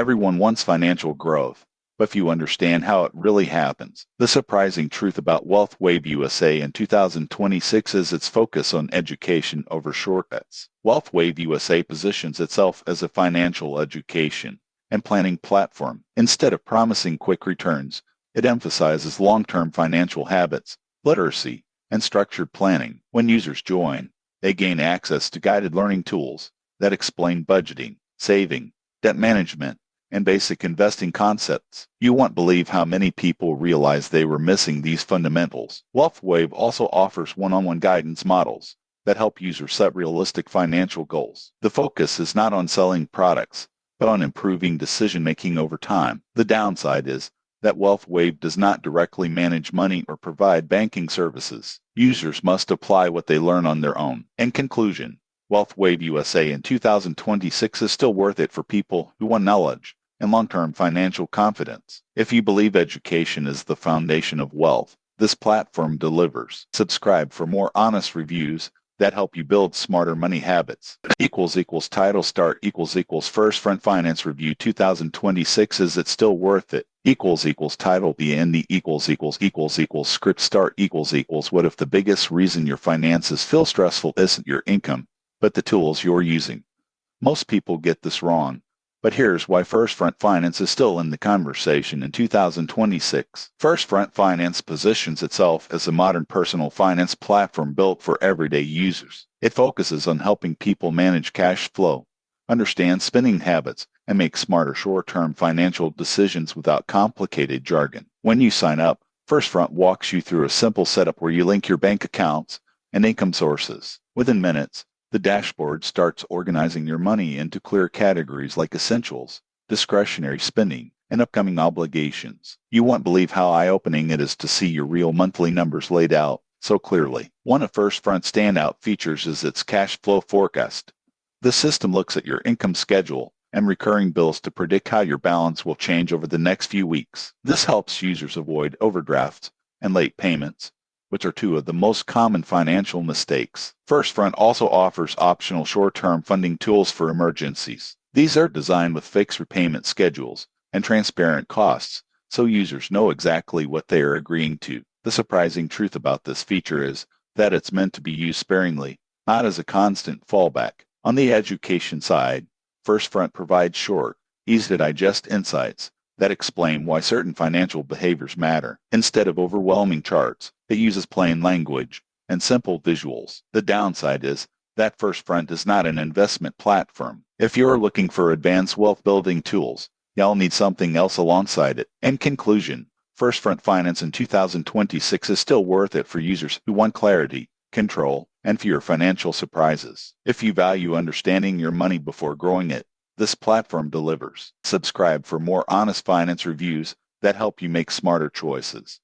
Everyone wants financial growth, but few understand how it really happens. The surprising truth about WealthWave USA in 2026 is its focus on education over shortcuts. WealthWave USA positions itself as a financial education and planning platform. Instead of promising quick returns, it emphasizes long-term financial habits, literacy, and structured planning. When users join, they gain access to guided learning tools that explain budgeting, saving, debt management, and basic investing concepts. You won't believe how many people realize they were missing these fundamentals. WealthWave also offers one-on-one guidance models that help users set realistic financial goals. The focus is not on selling products, but on improving decision-making over time. The downside is that WealthWave does not directly manage money or provide banking services. Users must apply what they learn on their own. In conclusion, WealthWave USA in 2026 is still worth it for people who want knowledge and long-term financial confidence. If you believe education is the foundation of wealth, this platform delivers. Subscribe for more honest reviews that help you build smarter money habits. Title start First Front Finance Review 2026. Is it still worth it? Title the end script start What if the biggest reason your finances feel stressful isn't your income, but the tools you're using? Most people get this wrong, but here's why First Front Finance is still in the conversation in 2026. First Front Finance positions itself as a modern personal finance platform built for everyday users. It focuses on helping people manage cash flow, understand spending habits, and make smarter short-term financial decisions without complicated jargon. When you sign up, First Front walks you through a simple setup where you link your bank accounts and income sources. Within minutes, the dashboard starts organizing your money into clear categories like essentials, discretionary spending, and upcoming obligations. You won't believe how eye-opening it is to see your real monthly numbers laid out so clearly. One of First Front's standout features is its cash flow forecast. The system looks at your income schedule and recurring bills to predict how your balance will change over the next few weeks. This helps users avoid overdrafts and late payments, which are two of the most common financial mistakes. First Front also offers optional short-term funding tools for emergencies. These are designed with fixed repayment schedules and transparent costs, so users know exactly what they are agreeing to. The surprising truth about this feature is that it's meant to be used sparingly, not as a constant fallback. On the education side, First Front provides short, easy-to-digest insights that explain why certain financial behaviors matter. Instead of overwhelming charts, it uses plain language and simple visuals. The downside is that First Front is not an investment platform. If you're looking for advanced wealth-building tools, you'll need something else alongside it. In conclusion, First Front Finance in 2026 is still worth it for users who want clarity, control, and fewer financial surprises. If you value understanding your money before growing it, this platform delivers. Subscribe for more honest finance reviews that help you make smarter choices.